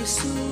Hãy subscribe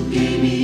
Gave me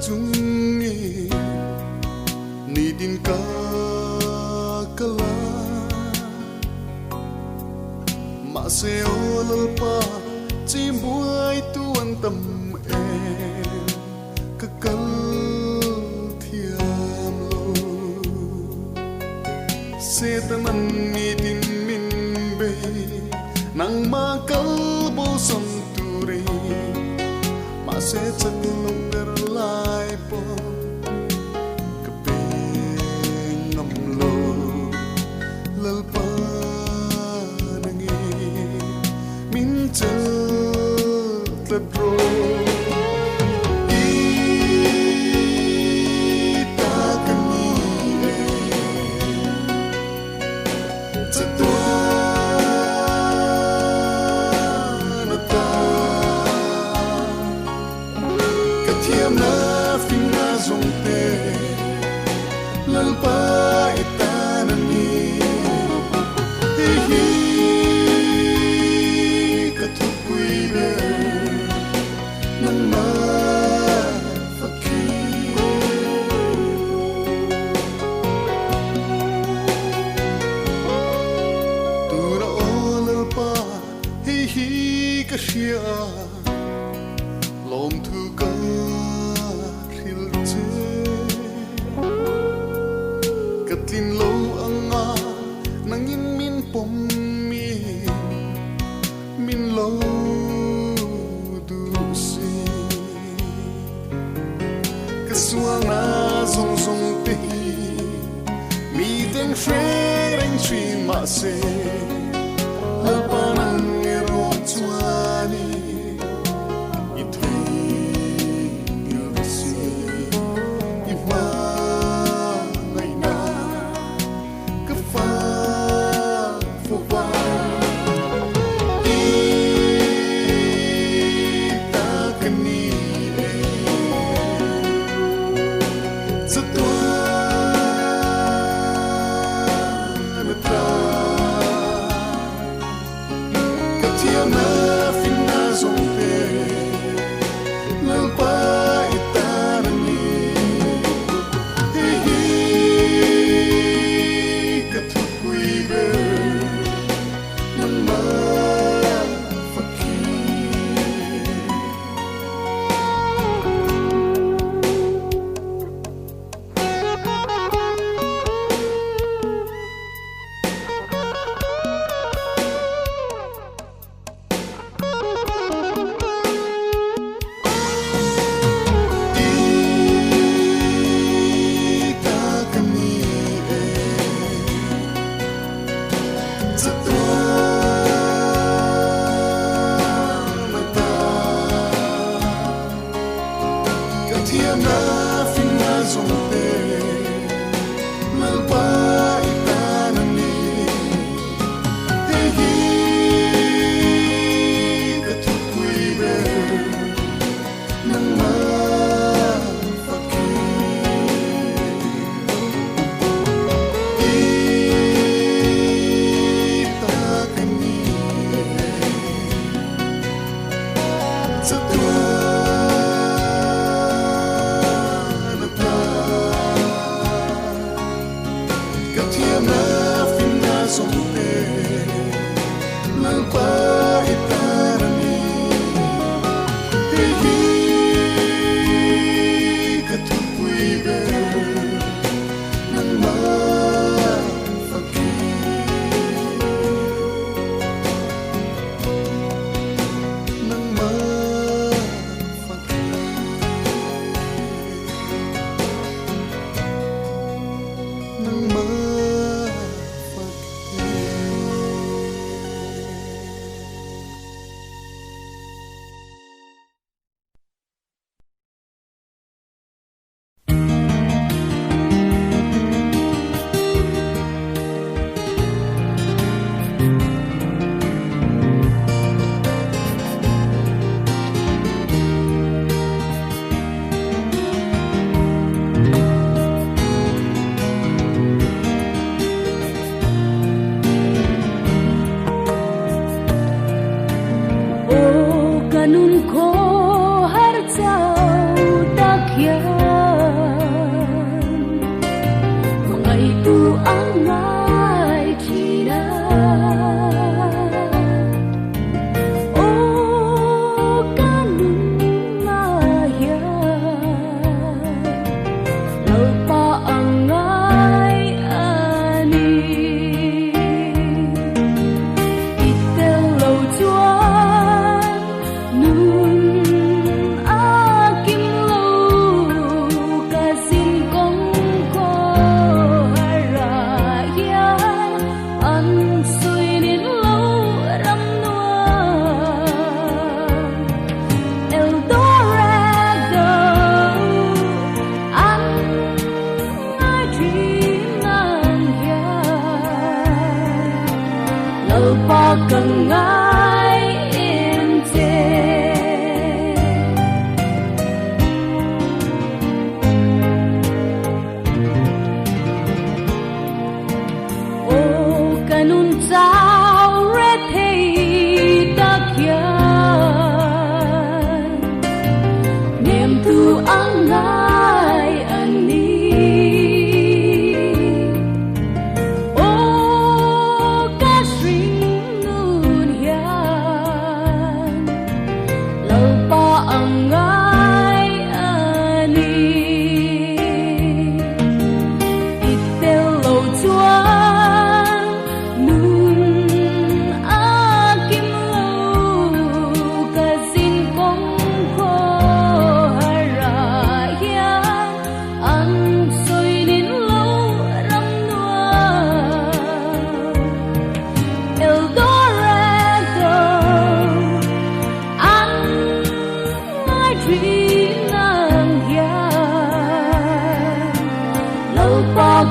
jungi ni din ka kala ma se olal pa chi muai tu an tam em ka kal thiam lo se taman ni din min be nang ma kal bo som tu re ma se chat long gar lai po ka pe ngam lo lal pa nangi min chal tle pro lom thu ka ril che katlin lo anga nangin min pom min lo du si kaswang na zong zong te mi teng shre reng chi ma se alpanang ero chwani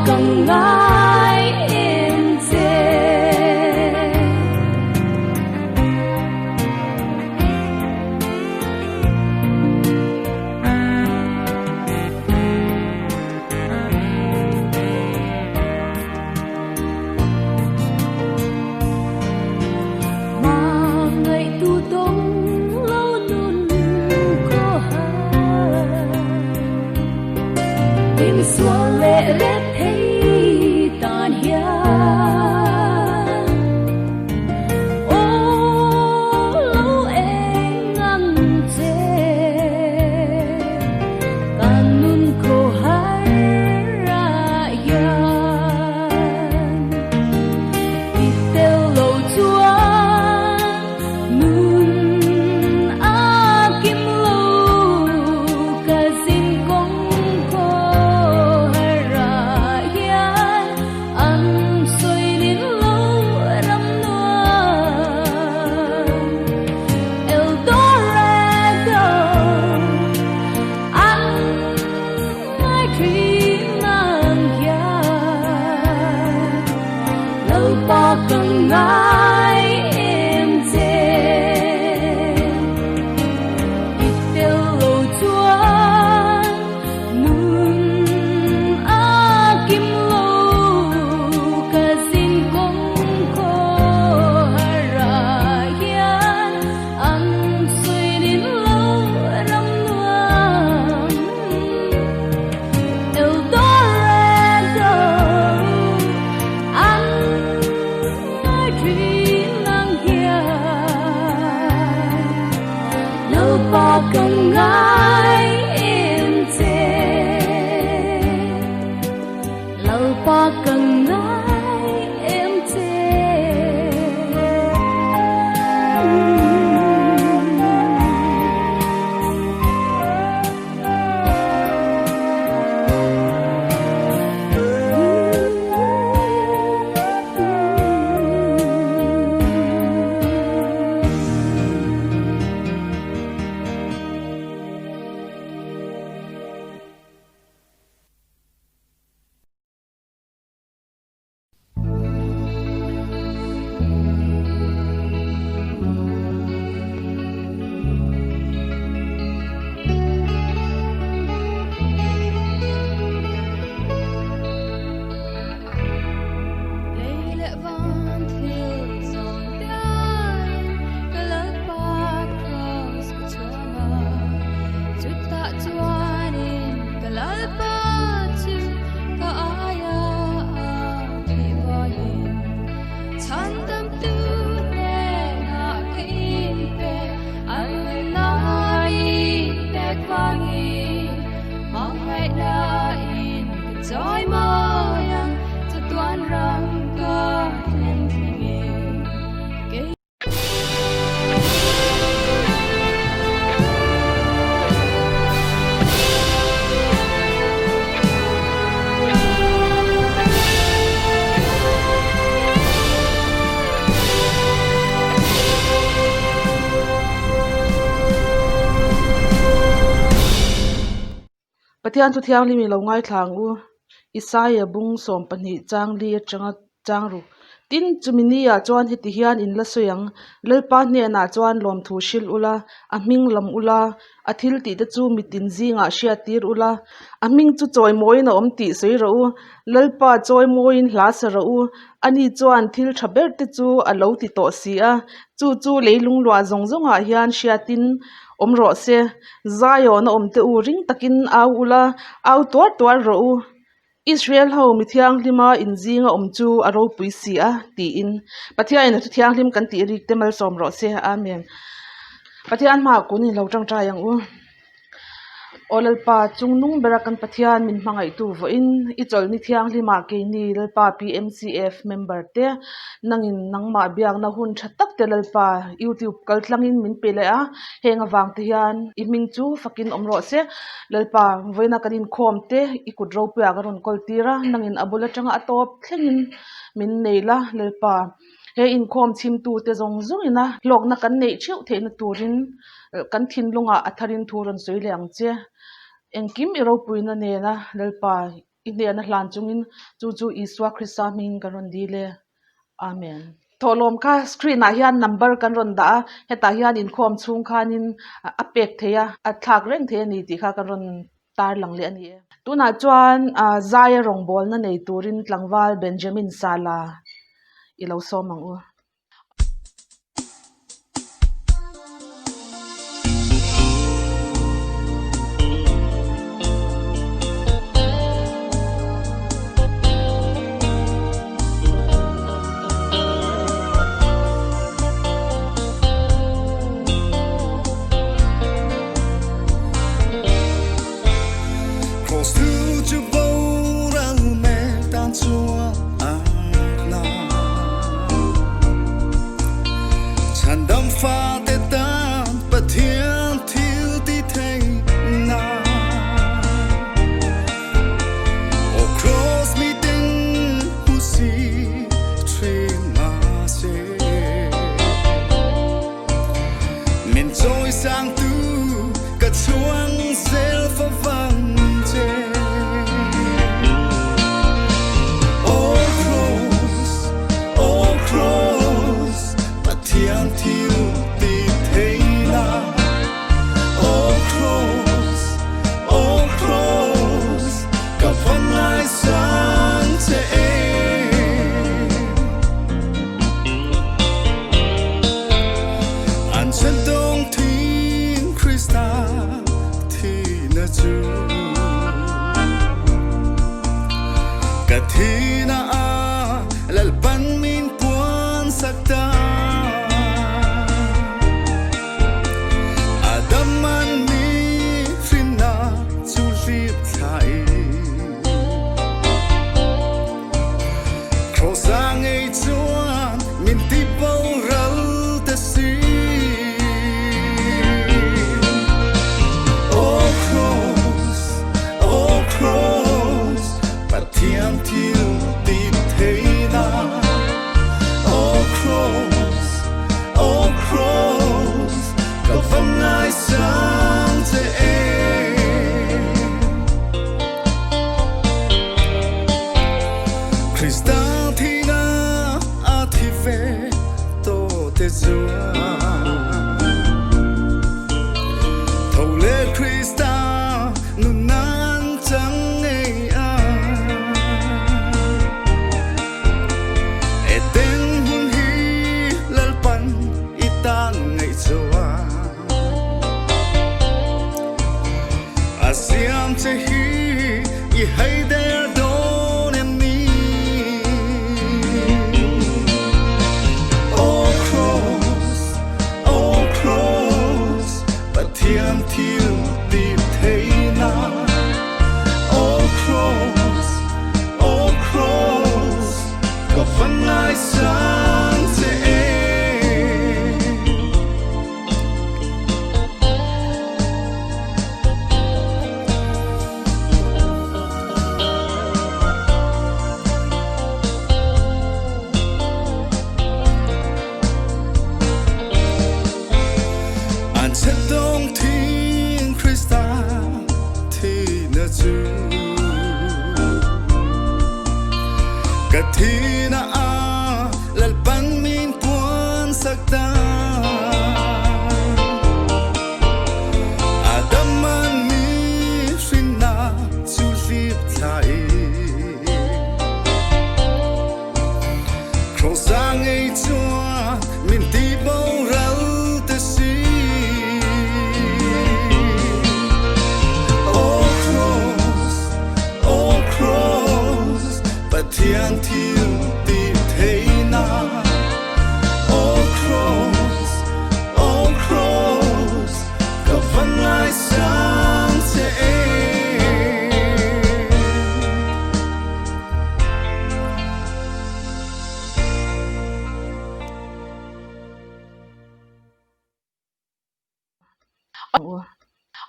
càng ngại em dê mà ngày tu đông lâu nun có hà tình xóa lệ rét thấy tàn hiền ô lâu em ngăn chê càng nun khô hai ra yan ít tiêu lâu chúa nun a kim lâu cả xin công khô hai ra yan ăn xuôi đến lâu rắm nuông Eldorado ăn mai khi nàng ya lâu ba càng ngại em dê ít tiêu lâu chúa nun a kim lâu cả xin công khô hai ra yan ăn xuôi đến lâu rắm nuông Eldorado ăn mai khi nàng ya lâu ba càng ngại em dê lâu ba càng ngại em dê Lấy lệ văn thiêu dòng đai cả lớp ba cross của chúa mà chút tạ chúa nên cả lớp ba chữ cả ai thì voi chăn tâm tư để hạ kinh về anh nói đẹp vang mong ngày đã in joy mơ yang cho toàn răng cơ lên thiên Pathian thu thiang limi lo ngai thlang u Isaiah bung som pani chang li atanga changru tin chumini ya chuan hiti hian in la soyang lalpa hne na chuan lom thu shil ula aming lam ula athil ti te chu mitin zinga shia tir ula aming chu choi moi na om ti soi ro lalpa choi moi in hla sa ro ani chuan thil thaber te chu alo ti to sia chu leilung lwa zonga hian shia tin omro se zayon omte u ring takin au ula au twar ro Israel ho mithiang lima inzinga omchu aro puisia ti in pathia in thu thiang lim kan ti rik temal som ro se amen pathian ma kunin lo tang tra yang u olalpa chungnung berakan pathian min mangai tu vo in ichol ni thiang lima ke ni lalpa PMCF member te nangin nangma biang na hun thatak te lalpa YouTube kaltlangin min pele a henga wang te hian iming chu fakin omro se lalpa voina kanin khom te ikudro pya garon koltira nangin abula tanga atop thlengin min neila lalpa he Inkhawm chim tu te zong ina lok na kan nei theu theina turin kan thin lunga atharin thuran soileang che engkim ero puina ne na lalpa India na hlan chungin chu Iswa Krista min kan ron di le amen tholom kha screen ah hian number kan ron da heta hian Inkhawm chung khanin a pek theya a thlak reng the ni ti kha kan ron tar lang le ani tuna chuan zaya rong bol na nei turin tlangwal Benjamin Sala ilo somang u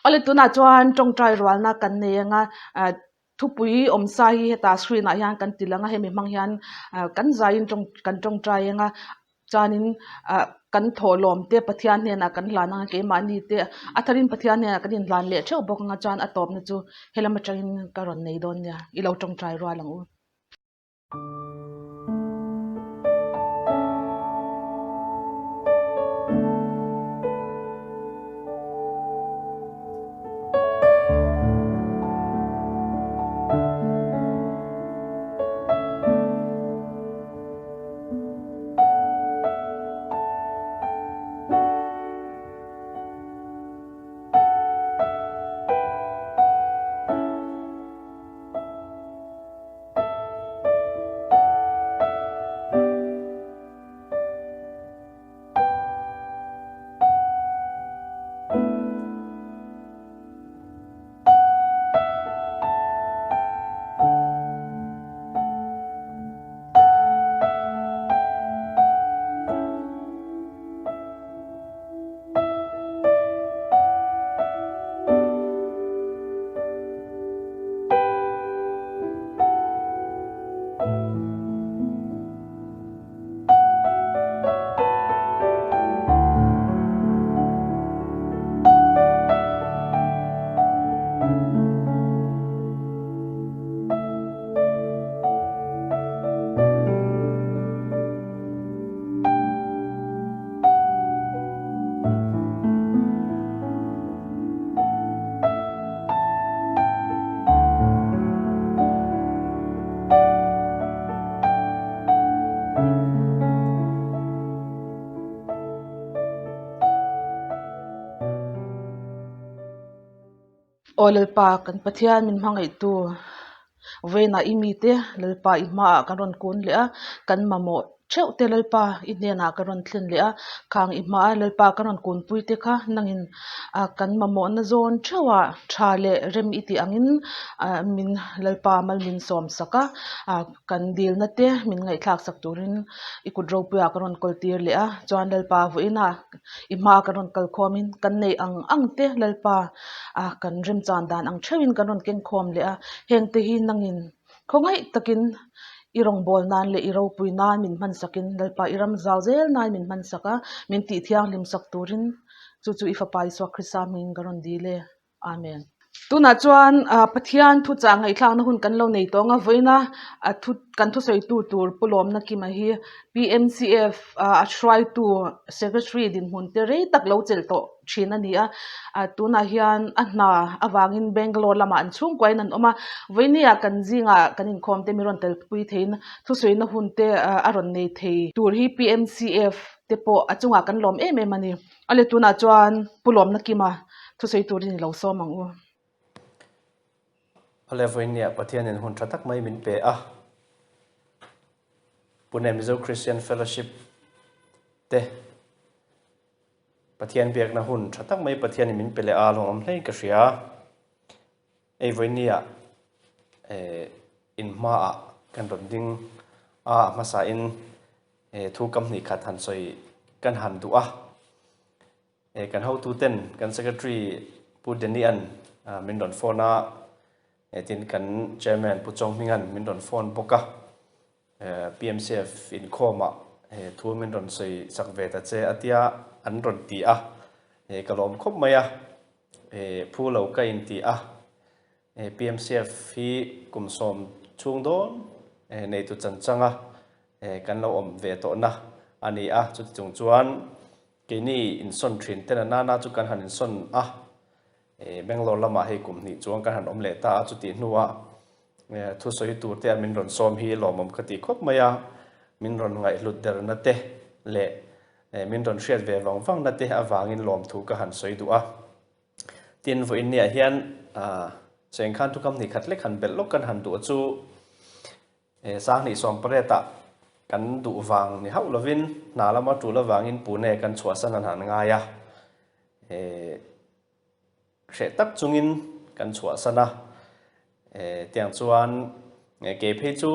ole tuna chuan tong trai rwal na kan nei anga thupui omsa hi heta screen ah hian kan tilanga hemi mang hian kan zain tong kan tong trai anga chanin kan tho lom te pathian ne na kan lana ke mani te atharin pathian ne kan in lan le theu bok nga chan atop na chu helama tangin karon nei don ya ilo tong trai ro lang u olpa kan pathian min hmangai tu vena imite lalpa ima karon kun le a kan mamo theu te lalpa inena karon thlen le a khang ima lalpa karon kun puite kha nangin kan mamo na zon thewa tha le rem iti angin min lalpa mal min som saka kan dil na te min ngai thlak sak turin ikudro puya karon koltir le a chuan lalpa voina ima karon kal khomin kan nei ang te lalpa kan rem chan dan ang thewin karon ken khom le a heng te hi nangin khongai takin irong bol nan le iro pui nan min man sakin lalpa iram zawzel nan min man saka min ti thiang lim sak turin chu ifa pai so krisa min garon dile amen tuna chuan pathian thu cha ngai thlang na hun kan lo nei tonga voina thu kan thu soi tu tur Lawmnakima hi PMCF Hruaitu secretary din hun te rei tak lo chel to thina ni a tuna hian na awangin Bangalore lama an chung kwai nan oma voinia kan jinga kan Inkhawm te miron tel pui thein thu soi na hun te aron nei thei tur hi PMCF te po achunga kan lom em ani ale tuna chuan Lawmnakima thu soi turin lo so mangu Alevoinia pathian in hun thatak mai min pe a Pune Mizo Christian Fellowship te pathian biak na hun thatak mai pathian min pele a long am hlei ka ria voinia in ma a kan ronding a masa in thu company khat han soi kan han du a kan how to ten kan secretary Pudenian min don phone tin kan chairman puchong mingan min don phone boka PMCF Inkhawm thu min don sei sakve ta che atia an ron ti a kalom khop maya phu lo ka in ti a PMCF hi kumsom chung don nei tu chan changa kan lo om ve to na ani a chu chung chuan ke ni in son thin te na na chu kan han in son a Bangalore lama hei kum ni chuang kan han om le ta chu ti nuwa Thusawitu te min ron som hi lomam khati khop maya min ron ngai lut der na te le min ron hriat ve wang na te awangin lom thu ka han soi du a tin vo in nia hian seng khan tu kam ni khat le khan bel lok kan han du chu sang ni som pareta kan du wang ni hau lovin na lama tu la wangin pune kan chua san han nga ya sẽ tắc chungin kan chua sana tiang chuan ke phe chu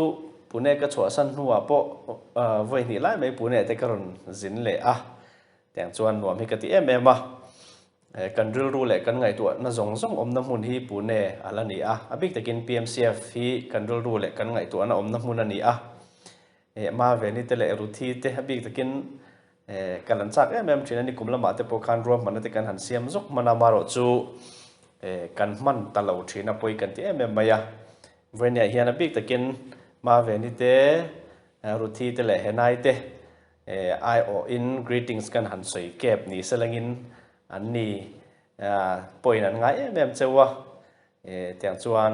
pune ka chua san nuwa po voi ni lai mai pune te karon zin le a tiang chuan nuam hi ka ti em kan ril ru le kan ngai tu na zong zong om na mun hi pune ala ni a abik takin PMCF hi kan ril ru le kan ngai tu na om na mun ani a ma ve ni te le ru thi te abik takin กันหลังจากแม่ทรีนั่นนี่กลุ่มละมาเตปกันรวมมันนั่นกันหันเสียมซุกมันมาโรจูกันมันตลอดทรีนับไปกันที่แม่มายาเวเนียเฮียนบิกตะกินมาเวนิเตรูทีเตเลเฮนไนเตI O in greetings กันหันสวยเก็บนี่สลังอินอันนี้ปอยนั้นไงแม่เจ้าวะเตียงจวน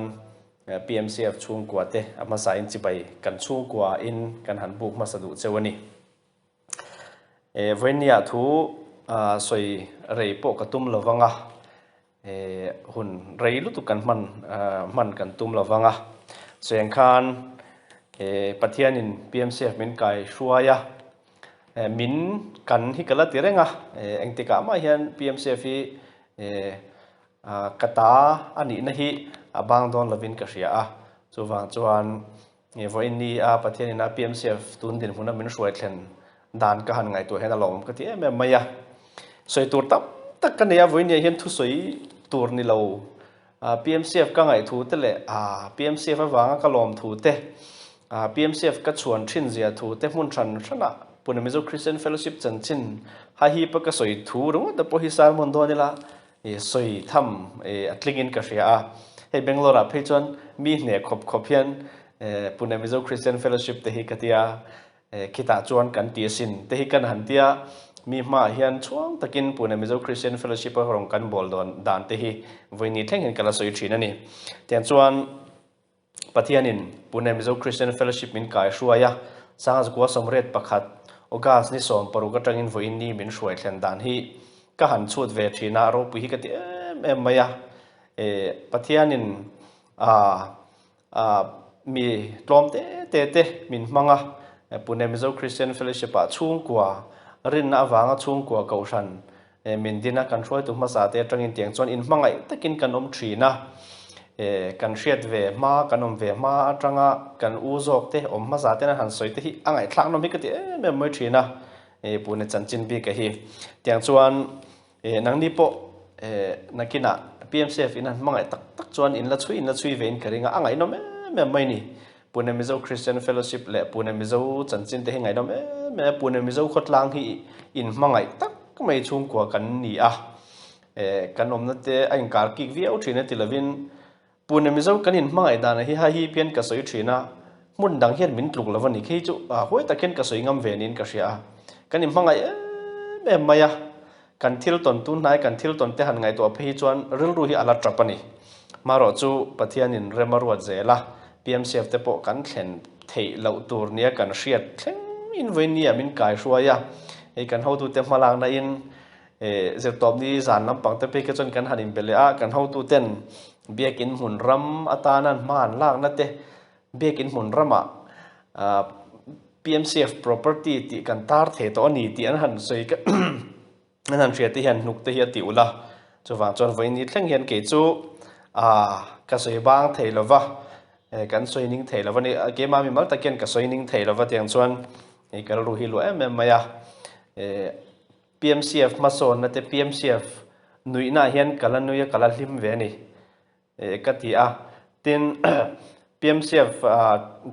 PMCF ช่วงกว่าเตะมาสายอินจิไปกันช่วงกว่าอินกันหันบุกมาสะดุเจ้าวันนี้เวเนียทูสวยเรย์ปกตุ้มระวังหุ่นเรย์ลุตุกันมันกันตุ้มระวังเสียงคานปะเทียนิน PMCF มินไก่ชัวยมินกันฮิกละตีเร่งเองติกามาเห็น PMCF กตาอันนี้นะฮิบางดอนลวินกษีส่วนจวนวันนี้ปะเทียนิน PMCF ตุนดินหุ่นนั้นมินช่วยเทนด่านก็หันไงตัวให้ตลอดก็ที่แม่ไม่ยาสวยตัวตักกันเนี่ยวันนี้เห็นทุสวยตัวนี่เราPMCF ก็ไงทูเตเลยPMCF วางก็ลอมทูเตPMCF ก็ชวนชินเสียทูเตมุนชันชนะปุ่นมิโซคริสเตียนเฟลโลชิพจันชินหาฮีปก็สวยทูรู้แต่พอฮิสารมันโดนนี่ละสวยทำอัตลิงินก็เสียให้เบงโลราเพจวนมีเนี่ยขบเพียนปุ่นมิโซคริสเตียนเฟลโลชิพเตฮิกติยาคิดจวนกันตีสินเตฮิกันหันตียมีมาเฮียนช่วงตะกินปุ่นมิโซคริสเตียนเฟลโลชิพก็รงกันบอลโดนด่านเตฮิวันนี้แท่งเห็นกันละสวยชีนั่นนี่แต่จวนปะเทียนินปุ่นมิโซคริสเตียนเฟลโลชิพมินกายช่วยสร้างสกุลสำเร็จประคัดโอกาสนี้ส่งปรุกจังอินวันนี้มินช่วยเช่นด่านฮีก็หันชุดเวทีน่ารบปุยกันที่ไม่ยาปะเทียนินมีลมเตะมินมังปุ่นมิโซคริสเตียนเฟลโลชิพช่วงกว่ารินน่าวางช่วงกว่าเกาชันมินดินะกันช่วยตุมาสาเตจังอินเตียงจวนอินมังไงตะกินกันทรีนะกันเชียดเวมากันเวมาจังกันอูจอกเตอมมาสาเตนะหันสวยเตะอังไงทางน้องมิกเตไม่ไม่ทรีนะปุ่นจันจินบีกะฮีเตียงจวนนังนิโปนักกินะ PMCF อินันมังไงตักจวนอินละช่วยเวนกะริงอังไงน้องไม่นี่ปุ่นมิโซคริสเตียนเฟลโลชิพเละปุ่นมิโซจันจินเตะไงน้องปุ่นมิโซขดลางฮีอินมังไงตักก็ไม่ช่วงกว่ากันนี่กันอมนั่นเตะไอ้การกิกวิเอาทรีนะติลวินปุ่นมิโซกันอินมังไงดานฮีเพียนกษอยทรีนะมุนดังเฮียนมินตลุกละวันนี้ขี้จุห้วยตะเคียนกษอยงำเวนินกษยกันอินมังไงไม่กันทิลตนตุนนายกันทิลตนเตหันไงตัวพี่จวนริลรูฮีอัลตรัปนี่มารอจูปะเทียนินเรมารวดเจล่ะ PMCF เตปอกันเข็นเทเหล่าตัวเนี้ยกันเชียดเข็นอินเวเนียมินกายชัวยไอ้กันเฮาตูเตมาลางในอินเจ็บตอบนี้สารน้ำปังเตเปกจนกันหันอินเบลกันเฮาตูเต้นเบียกินหุ่นรำอัตานันมานล่างนั่นเตเบียกินหุ่นรำPMCF property ติกันตาร์เทตัวนี้ติอันหันสวยกันนั่นเชียที่เห็นนุกที่เห็นติวละจะฟังจนวันนี้เรื่องเห็นเกิดจูกระสวยบางเทลวะกันสวยนิ่งเทลวะนี่เกมามีมักตะเกียนกระสวยนิ่งเทลวะเตียงชวนกันรู้ฮิโลไม่ยาPMCF มาโซนนั่นแต่ PMCF นุยน่าเห็นกันละนุยกันละลิมเวนี่ก็ที่ตินPMCF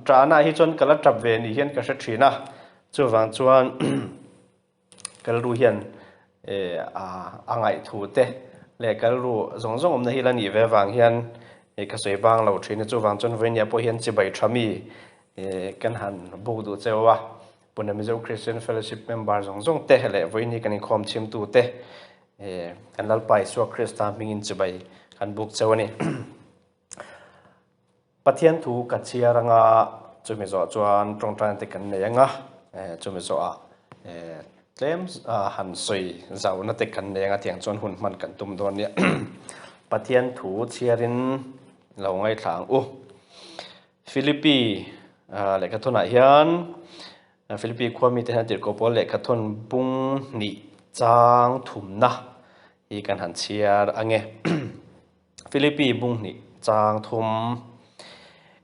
จาน่าฮิจนกันละจับเวนี่เห็นกันสักทีนะจะฟังชวนกันรู้เห็นอังไงถูเตะเล็กก็รู้ส่งอมในฮิลันอีเววังเฮียนก็สวยบางเราทรีนจูวังจนเวียนยาพอเฮียนจิบายทรามีกันหันบูดูเจ้าวะปุ่นมิโซคริสเตียนเฟลโลชิพเมมเบอร์ส่งเตะเละเวียนนี้กันอินคอมชิมตูเตะกันลัลไปสัวคริสตานมิงินจิบายกันบุกเจ้านี่ปะเทียนถูกัดเชียรังจุมิโซจวนตรงทางเตกันเนียงจุมิโซเล่มหันสวยเจ้านั่นเตกันเนียงเถียงจนหุ่นมันกันตุ่มโดนเนี่ยปะเทียนถูเชียรินเราไงทางฟิลิปปีเล็กทุนอาเฮียนฟิลิปปีความมีแต่หันจิตกบเล็กทุนบุ้งนิจางถุมนะอีกันหันเชียร์อังเงฟิลิปปีบุ้งนิจางถุม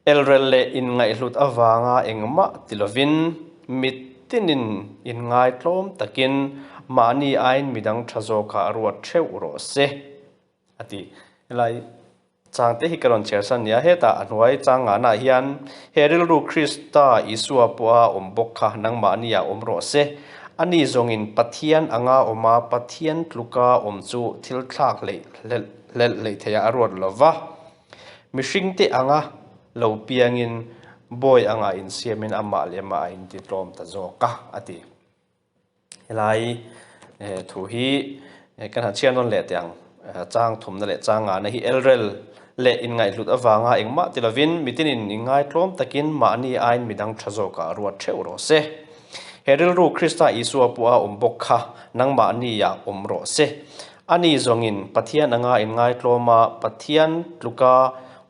เอลเรลเลอินไงหลุดอวางเองมะติลวินมิดตินินอินไงโลมตะกินมานีไอน์มิดังทะโจกะรวดเชวโรเซอติอะไรจางเตหิกรอนเชสันยาเฮตาอันไว้จางงานาเฮียนเฮริลรูคริสตาอิสัวปัวอมบกขะนังมานียาอมโรเซ ani zongin pathian anga oma pathian tluka om chu thil thlak le theya arot lova mishingte anga lo piangin boy anga in siamin ama lema in titlom ta zoka ati helai thu hi kan ha chianon le tyang chang thum na le changa na hi elrel le in ngai lut awanga engma tilovin mitin in ngai tlom takin ma ni ain midang thazoka ruat theuro se heril ru krista isua puwa umbokha nangma ni ya umro se ani zongin pathian anga in ngai tloma pathian tluka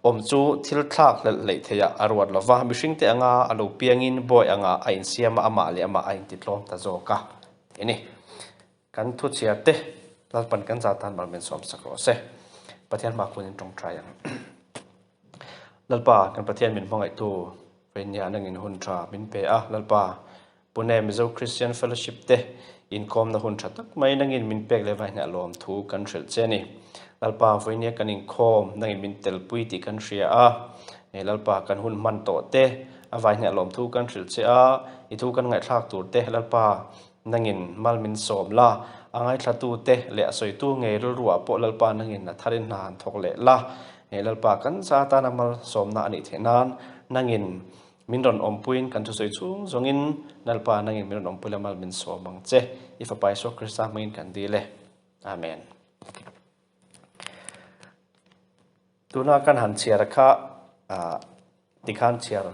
omchu thil thlak le theya arwat lova mishingte anga alo piangin boy anga ain siama ama le ama ain titlom ta zoka eni kan thu chiate lalpan kan zatan balmen som sakro se pathian ma kunin tong triang lalpa kan pathian min mangai tu venya nangin hun tha min pe a lalpa pune mizo christian fellowship te Inkhawm na hun tha tak mai nangin min pek le vai na lom thu kan hrel cheni lalpa voinia kan Inkhawm nangin min telpui ti kan ria a lalpa kan hun man to te avai na lom thu kan hrel che a I thu kan ngai thlak tur te lalpa nangin malmin som la angai thatu te le asoi tu nge ruwa po lalpa nangin na tharin nan thok le la lalpa kan sa ta namal som na ani thenan nangin minron ompuin kan thusoi chung zongin lalpa nangin minron ompula mal min somang che ifa pai so krista main kan dile amen tuna kan han chiar kha tikhan chiar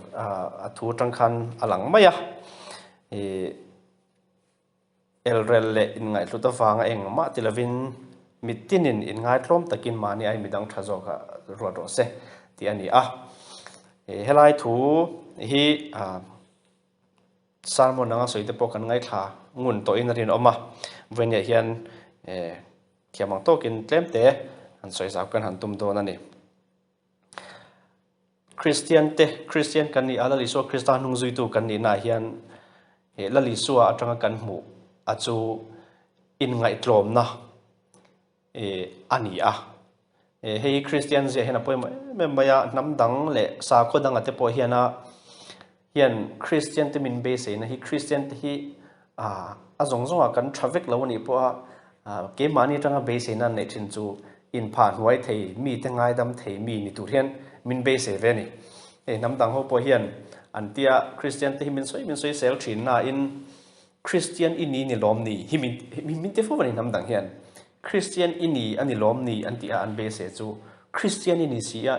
thu tang khan alang maya elrel le in ngai luta wanga engma tilavin mitinin in ngai tlom takin mani ai midang thazoka ro se ti ani a helai thu hi salmon nanga soite pokan ngai tha ngun to in rin oma venya hian thiamang to kin tlemte an soi zau kan han tum do na ni Christian kan ni ala liso Christian nung zuitu kan ni na hian la lisua atanga kan mu achu in ngai tlom na ani a hei Christian je hena poi maya namdang le sa khodang ate po hiana hian Christian te min be se na hi Christian te hi a zong kan traffic lo ni po ke mani tanga be se na ne chin chu in phan huai thei mi te ngai dam thei mi ni tur hian min be se ve ni namdang ho po hian antia Christian te hi min soi sel thin na in Christian ini ni lom ni hi min te fo ni namdang hian Christian ini ani lom ni antia an be se chu Christian ini sia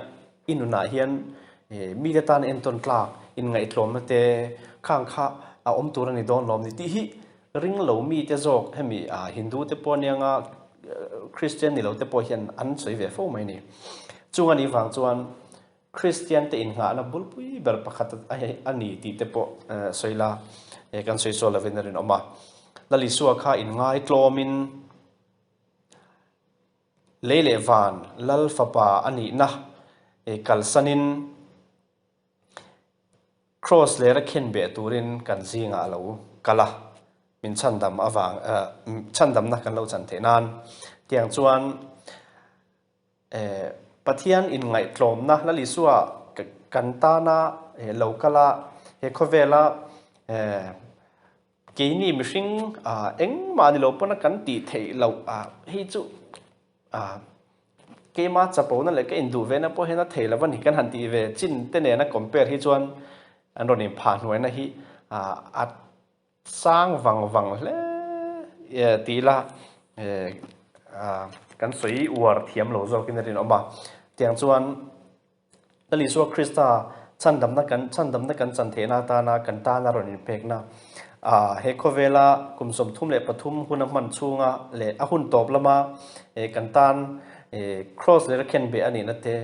inuna hian mi ta tan enton tlak in ngai tlom te khang kha a om tur ani don lom ni ti hi ring lo mi te jok hemi Hindu te ponianga Christian ni lo te po hian an soi ve fo mai ni chung ani wang chuan Christian te in nga na bulpui ber pakhat ani ti te po soila kan soi so lavenerin oma lali suwa kha in ngai tlomin leile van lal fapa ani na kalsanin cross le ra khen be turin kan zinga lo kala min chandam awang chandam na kan lo chan the nan tiang chuan pathian in ngai tlom na lali suwa kan ta na lo kala he khovela ke ni mishing eng ma ni lo pona kan ti thei lo hi chu ke ma chapo na le ke indu ve na po hena thei lawan hi kan han ti ve chin te ne na compare hi chuan an ron in phan hoi na hi at sang wang le ti la kan soi war thiam lo zo kin rin oma tiang chuan tali so krista chandam na kan chan the na ta na kan ta na ron in pek na he khovela kumsom thum le pathum hunam man chunga le ahun top lama kan tan cross le ken be ani na te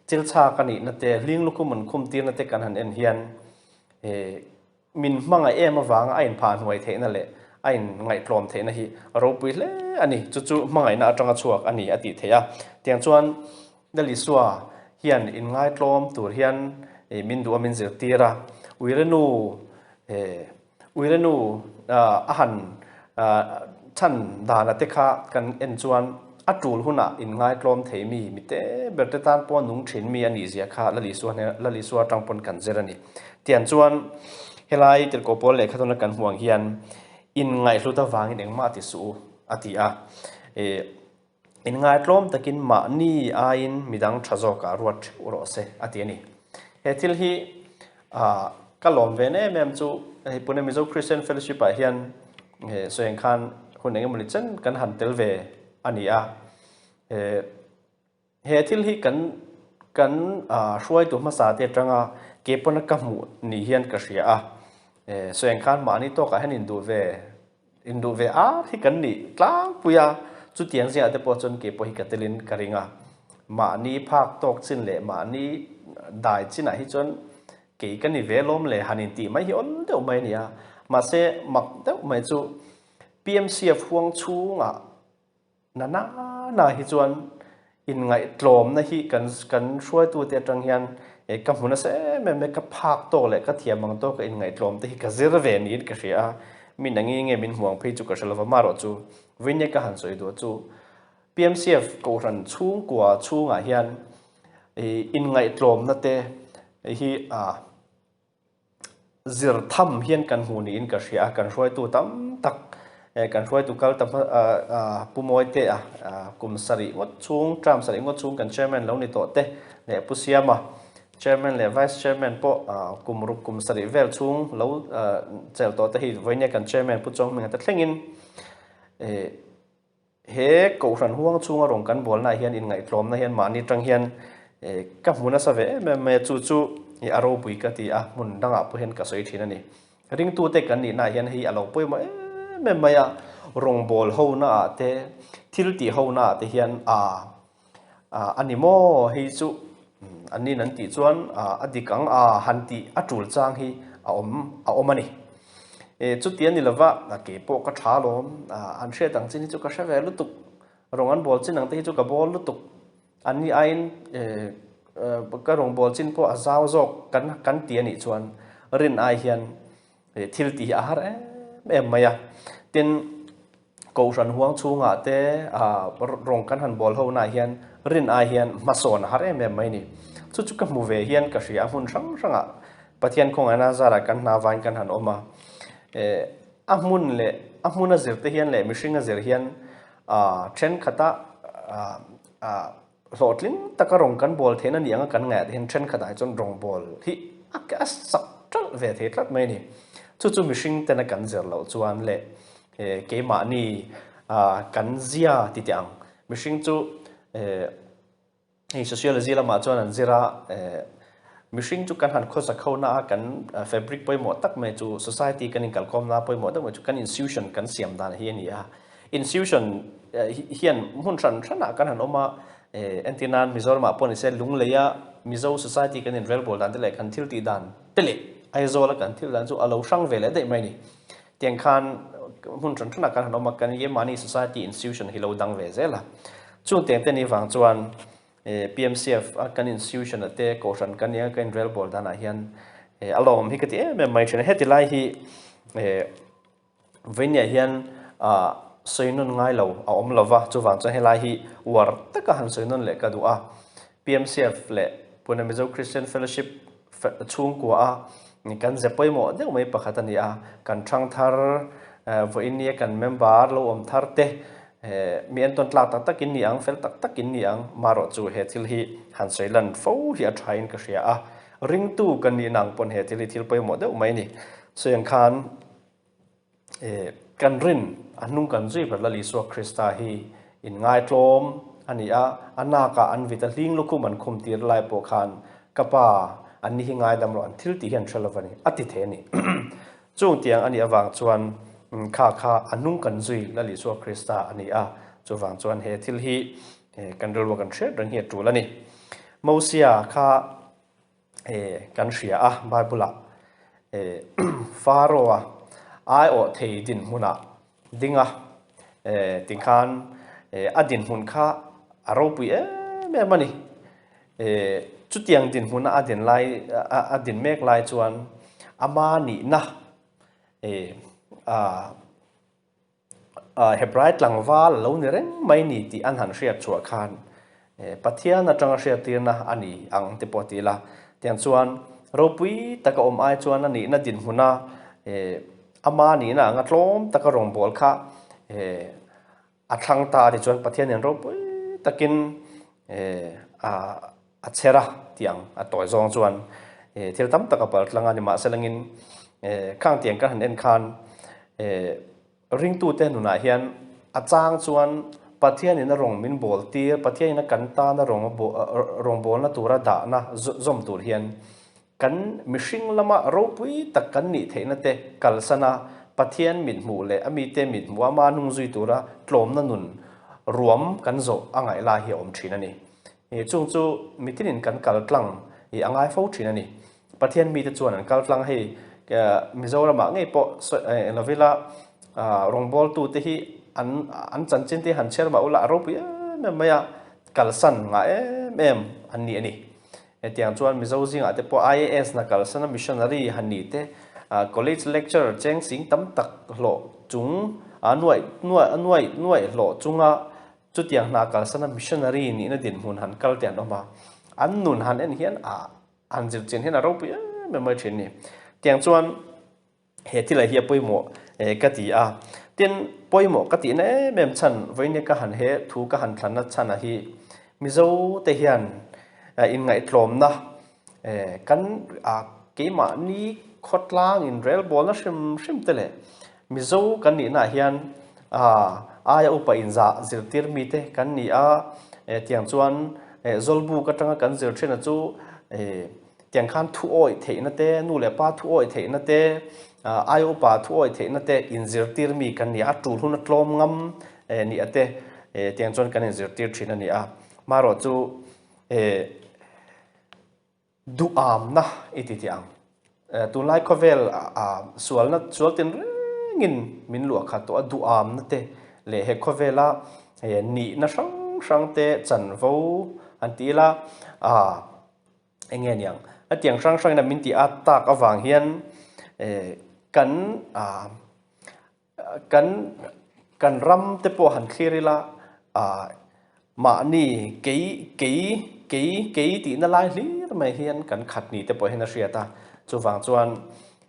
chil cha kani na te ling lukum mun khum tir na te kan han en hian min manga em awanga ain phan huai the na le ain ngai tlom the na hi ro pui le ani chu mangai na atanga chuak ani ati theya tiang chuan dali suwa hian in ngai tlom tur hian min du amin zir tira uirenu ahan chan dana te kha kan en chuan atul huna in ngai tlom thei mi mite berte tan po nung thin mi ani zia kha lali suwa tangpon kan zerani tian chuan helai tir ko pol le khathona kan huang hian in ngai lu ta wangin engma ti su atia in ngai tlom takin ma ni ain midang thazo ka ruat uro se atiani he thil hi kalom ve ne mem chu pune mizo Christian fellowship a hian so eng khan hun eng muli chen kan han tel ve ania he thil hi kan Hruaitu ma sa te tanga ke pon ka mu ni hian ka ria so eng khan ma ni to ka han indu ve hi kan ni tlang puya chu tiang sia te po chon ke po hi katelin karinga ma ni phak tok chin le ma ni dai chin a hi chon ke kan ni ve lom le hanin ti mai hi on deuh mai nia ma se mak deuh mai chu PMCF huang chunga na hi chuan in ngai tlom na hi kan Hruaitu te tang hian ka hmuna se me ka phak to le ka thiamang to ka in ngai tlom te hi ka zir ve ni ka ria min nangi nge min huang phei chu ka shalwa maro chu vinya ka han soi do chu PMCF ko ran chung kwa chunga hian in ngai tlom na te hi zir tham hian kan hu ni in ka ria kan Hruaitu tam tak kan Hruaitu kal tam pumoi te kum sari ngot chung tram sari ngot chung kan chairman lo ni to te le pusiama chairman le vice chairman po kum sari vel chung lo chel to te hi voinia kan chairman pu chong minga ta thlengin he ko ran huang chunga rong kan bol na hian in ngai tlom na hian mani tang hian ka hmuna sa ve me chu aro bui ka ti mun danga pu hen ka soi thina ni ring tu te kan ni na hian hi alo poi ma me maya rong bol ho na te thil ti ho na te hian animo hi chu ani nan ti chuan adikang han ti atul chang hi om ani chu tian ni lova ke po ka tha lom an hre tang chin chu ka hre ve lutuk rong an bol chin ang te chu ka bol lutuk ani ain ka rong bol chin po azaw zok kan ti ani chuan rin ai hian thil ti a har em maya tin ko ran huang chunga te rong kan han bol ho na hian rin ai hian mason har em mai ni chu ka mu ve hian ka ria hun ranga pathian khong ana zara kan na vain kan han oma amun zir te hian le mishing zir hian tren khata hlotlin takarong kan bol thena ni anga kan nga hian tren khata chon rong bol hi ka sak tal ve the tlat mai ni chu mishing te na kan zir lo chuan le ke ma ni kan zia ti tiang mishing chu sociology la ma chuan an zira mishing chu kan han khosa khona kan fabric poi mo tak me chu society kan in kalkom na poi mo tak me chu kan institution kan siam dan hi ni institution hian mun thana kan han oma entinan mizoram apon se lungleya mizo society kan in rel bol dan le kan thil ti dan tele aizola kan thil dan chu alo sang vele dei mai ni tiang khan mun thana kan han oma kan ye mani society institution hi lo dang ve zela chu te ni wang chuan PMCF kan institution ate ko ran kan ya kan rel bol dan a hian alom hi kati me mai chen heti lai hi venya hian soinun ngai lo om lova chu wang cha helai hi war taka han soinun le ka du PMCF le pune mizo Christian fellowship chung ko ni kan zepoi mo de mai pakhat ani kan thang thar vo inia kan member lo om thar te mi an ton tla tak takin ni ang fel tak takin ni ang maro chu he thil hi han soilan fo hi a thain ka ria ring tu kan ni nang pon he thil poi mo de mai ni so yang khan kan rin anung kan zui par la li so Krista hi in ngai tlom ani anaka an vita hling lukum an khum tir lai po khan kapa an ni ngai dam ro an thil ti hian thalovani ati the ni chung tiang ani awang chuan kha anung kan zui la li so Krista ani chu wang chuan he thil hi kan rel kan thre rang hi tu la ni mosia kha kan ria bible faro ai o thei din huna dinga tingkhan adin hun kha aropui me mani chutiang din huna adin mek lai chuan ama ni na Hebraic langwa lo ni reng mai ni ti an han hriat chua khan pathian atanga hriat tirna ani ang te poti la tiang chuan ropui taka om ai chuan ani na din huna ama ni na nga tlom taka rong bol kha a thlang ta ti chuan pathian in ro pui takin a chera tiang a toy zong chuan thil tam taka pal tlanga ni ma selangin khang tiang kan han en khan ring tu te nuna hian a chang chuan pathian in a rong min bol tir pathian in a kan ta na rong bol na tura da na zom tur hian kan mishing lama ro pui tak kan ni theina te kalsana pathian mit mu le ami te mit mu ama nung zui tura tlom na nun ruam kan zo angai la hi om thina ni chung chu mitinin kan kal tlang i angai fo thina ni pathian mi te chuan an kal tlang hei mizorama ngei po lovila rong bol tu te hi an chan chin te han cher ma ula ro pui maya kalsan nga em an ni ani tiang chuan mizo zinga te po IAS na kalsana missionary han ni te college lecture cheng sing tam tak lo chung nuai lo chunga chu tiang na kalsana missionary ni na din hun han kal tian ma an nun han en hian an zir chen hian a ro pui me mai thin ni tiang chuan he thila hi poimo ka ti a tin poimo ka ti na mem chan voine ka han he thu ka han thlan na chana hi mizo te hian in ngai tlom na kan keima ni khotlang in rel bol na shim tele mizo kan ni na hian aya upa in za zirtir mi te kan ni a tiang chuan zolbu ka tanga kan zir thena chu tiang khan thu oi theina te nu le pa thu oi theina te aya upa thu oi theina te in zirtir mi kan ni a tul hun tlom ngam ni ate tiang chuan kan in zirtir thina ni a maro chu du am na iti tiang tu lai kovel sual tin ngin min lu kha to du am na te le he kovela ni na sang te chan vo antila engen yang atiang sang na min ti atak awang hian kan ram te po han khirila ma ni ke ti na lai hlir mai hian kan khat ni te po hen a hria ta chu wang chuan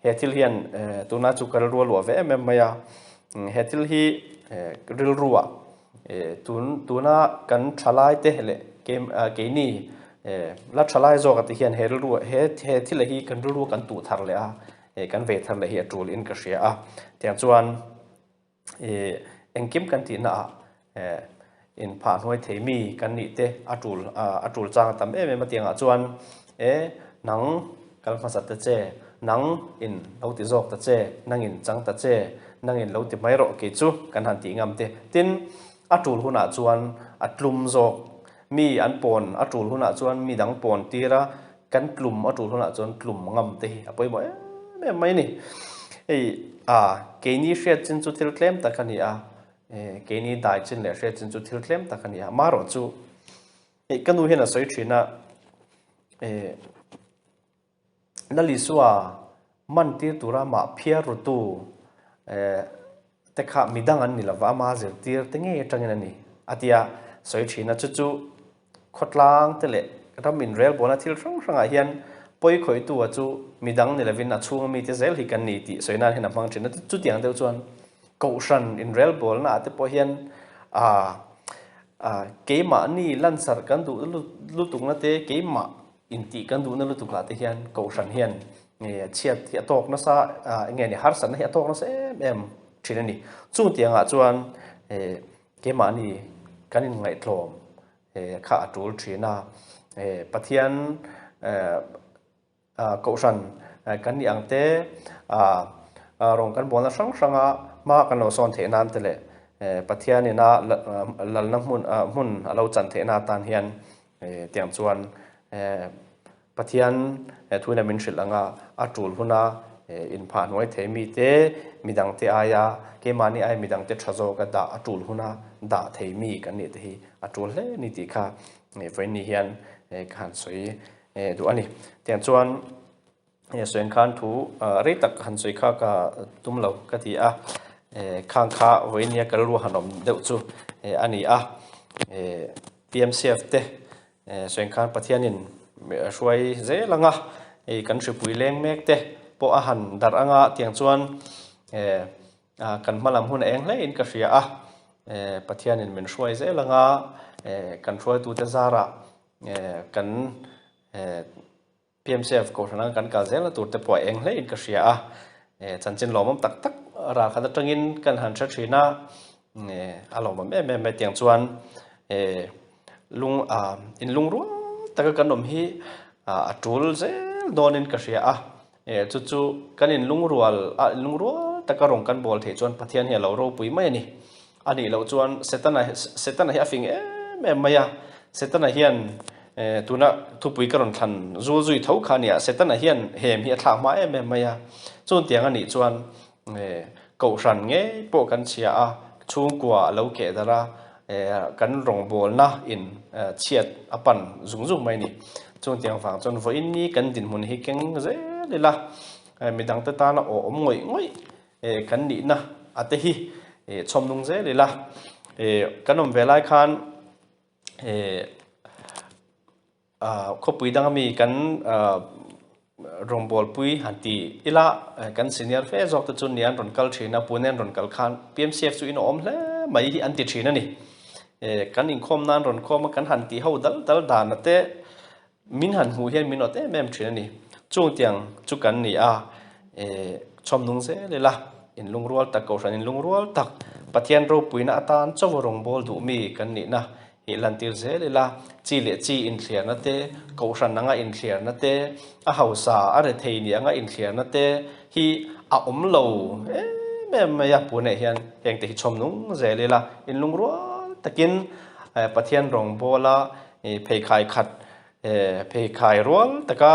he thil hian tuna chu kal ro lo ve em maya he thil hi ril ruwa tuna kan thalai te hele ke ni la thalai zo ka ti hian he ril ruwa he thil hi kan ril ruwa kan tu thar le a kan ve thar le hi atul in ka hria a tiang chuan engkim kan ti na in pha hnuai theimi kan ni te atul chang tam em tiang a chuan nang kalphasat ta che nang in lauti zok ta che nang in chang ta che nang in lauti mairo ke chu kan han ti ngam te tin atul huna chuan atlum zok mi an pon atul huna chuan mi dang pon tira kan tlum atul huna chuan tlum ngam te hi apoi mo mai ni ke ni hriat chin chu thil tlem ta khani a ke ni dai chin le hriat chin chu thil tlem ta khani a maro chu kanu hena soi thina naliswa man tir tura ma phia rutu te kha midang an nilawa ma zir tir tenge tangin ani atia soi thina chu khotlang tele ramin rel bona thil ranga hian poi khoi tu chu midang nilavin na chunga mi te zel hi kan ni ti soina hena mang thina chu tiang deu chuan kaushan in rel bol na te po hian keima ni lansar kan du lutung na te keima inti kan du na lutuk la te hian kaushan hian chiat hi atok na sa nge ni har san hi atok na sa em thina ni chu tianga chuan keima ni kanin ngai tlom kha atul thina pathian kaushan kan ni angte rong kan bona sanga ma kan lo son the nan tele pathian ina lalna mun alo chan the na tan hian tiang chuan pathian thuina min shilanga atul huna in pha noi themi te midang te aya ke mani ai midang te thazo ka da atul huna da themi kan ni te hi atul le ni ti kha voi ni hian khan soi du ani tiang chuan soin khan thu re tak han soi kha ka tumlo ka ti a khang kha voi ni ka ru hanom deuh chu ani a PMCF te soin khan pathianin hruai zelanga kan hripui leng mek te po a han dar anga tiang chuan kan malam hun eng hle in ka ria a pathian in min hruai ze langa kan hruaitu te zara kan PMCF ko thana kan kal zel tur te poi eng hle in ka ria a chanchin lomam tak tak ra kha tangin kan han tha thina alom me tiang chuan lung in lung ru taka kan om hi atul ze donin ka ria a chu chu kan in lung rual taka rong kan bol the chuan pathian hi lo ro pui mai ni ani lo chuan setana hi afing maya setana hian tuna thupui karon than zui thau khania setana hian hem hi thla ma maya chun tiang ani chuan ko ran nge po kan chia a chung kwa lo ke dara kan rong bol na in chiat apan zung mai ni chun tiang wang chun vo in ni kan din mun hi keng ze lila midang ta ta na om ngoi kan ni na ate hi chom nung ze lila kanom velai khan khopui dang mi kan rong bol pui hanti ila kan senior fe jok ta chun nian ron kal thina punen ron kal khan PMCF chu in om hle mai hi anti thina ni kan Inkhawm nan ron khom kan hanti ho dal dan ate min han hu hian min ote mem thina ni chung tiang chu kan ni a chom nung se lela in lungrual tak ko ran in lungrual tak pathian ro puina atan choworong bol du mi kan ni na hi lantir ze lela chi le chi in thliar na te ko ran nanga in thliar na te a hausa a re thei ni anga in thliar na te hi a om lo me ya pu ne hian heng te hi chom nung ze lela in lungrual takin pathian rong bola phei khai khat phei khai rol taka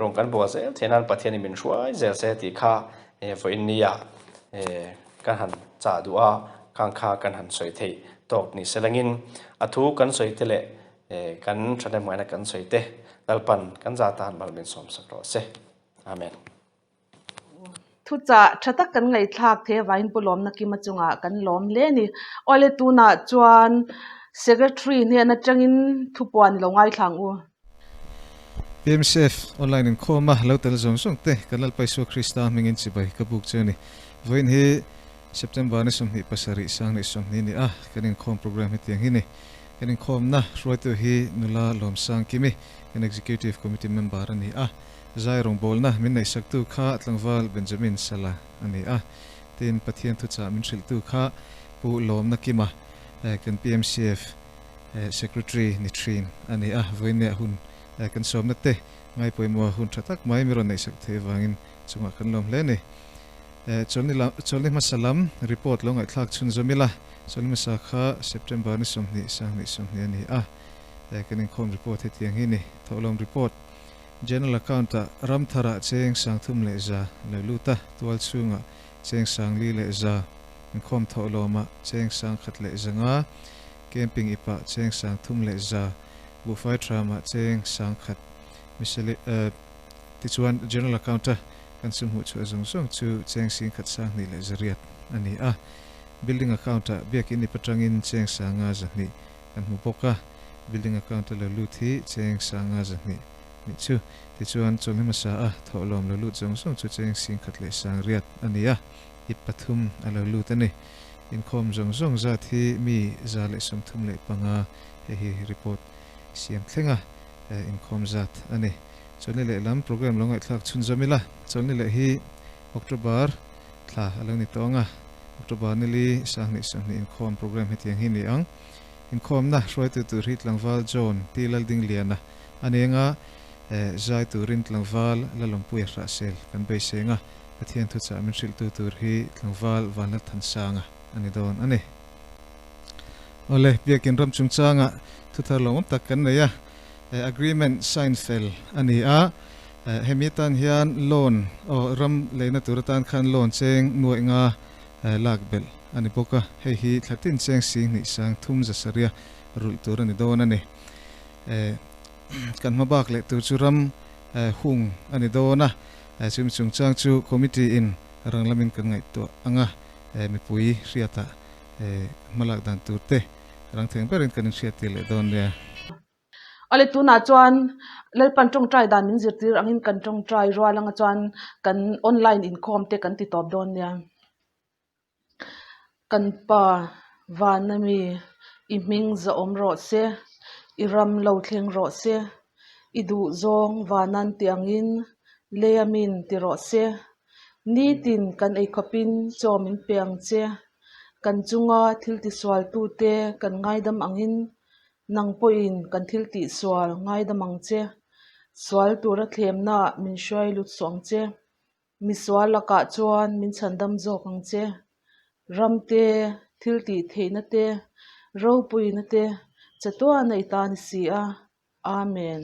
rong kan bo ze thenan pathian min hruai zel se ti kha vo in nia kan han cha duwa kang kha kan han soi thei tok ni selangin athu kan soi tele kan thane moina kan soi te dalpan kan za tan balmin som sakro se amen thu cha thatak kan ngai thlak the vain pu Lawmnakima chunga kan lawm le ni ole tuna chuan secretary ne na tangin thupuan lo ngai thlang u PMCF online Inkhawm lo tel zong te kanal paiso Krista mingin chibai kabuk chani voin hi September ni somni pasari sang ni somni ni kan Inkhawm program hitiang hini kan Inkhawm na Hruaitu hi nula Lawmsangkimi an executive committee member ani zai rong bol na min nei saktu kha tlangwal Benjamin Sala ani tin pathian thu cha min thil tu kha pu Lawmnakima kan PMCF secretary ni trin ani voin ne hun kan som na te ngai poimo hun thatak mai miron nei sak the wangin chunga kan lom le ni cholni masalam report lo ngai thlak chun zomila cholni masa kha September ni somni sang ni somni ani kan Inkhawm report hetiang hi ni tholom report general account ram thara cheng sang thum le za le luta tual chunga cheng sang li le za Inkhawm tholoma cheng sang khat le zanga camping ipa cheng sang thum le za bufai trama cheng sang khat misali tichuan general account kan sum hu chu zong chu cheng sing khat sang ni le zariat ani building account biak in patangin cheng sanga zani kan mu boka building account le luthi cheng sanga zani mi chu tichuan cholni masa tholom lo lut zong chu cheng sing khat le sang riat ani ipathum alo lut ani Inkhawm zong za thi mi za le som thum le panga hi report siam thlenga Inkhawm zat ani choni le lam program longai thlak chun zamila choni le hi October thla aloni tonga October ni li sang ni Inkhawm program hetiang hi ni ang Inkhawm na Hruaitu tur hi tlangwal John tilal ding liana anenga zai turin tlangwal lalompuya rasel kan be senga pathian thu cha min thil tu tur hi tlangwal wanla than sanga ani don ani ole biakin ram chungchanga thu tharlom tak kan neya agreement sign fel ani hemitan hian loan o ram leina turatan khan loan cheng nuai nga lakbel ani boka hi thlatin cheng sing ni sang thum za saria rul tur ani don ani kan mabak le tur churam hung ani dona chum chungchang chu committee in ranglamin kan ngai to anga mi pui riata malak dan turte rang theng perin kan riat le don ya ale tu na chuan lalpan tong trai dan min zirtir angin kan tong trai rualanga chuan kan online Inkhawm te kan ti top don nia kan pa vanami i hming za om ro se i ram lo thleng ro se i du zong vanan tiangin leamin ti ro se ni tin kan ei khopin chawmin piang che kan chunga thil ti swal tu te kan ngaidam angin nang po in kan thil ti swal ngaidam ang che swal tura thlemna min hruai lut sawng che mi swal laka chuan min chandam zawk ang che ramte thil ti theina te ro puina te chatua nei ta ni si a amen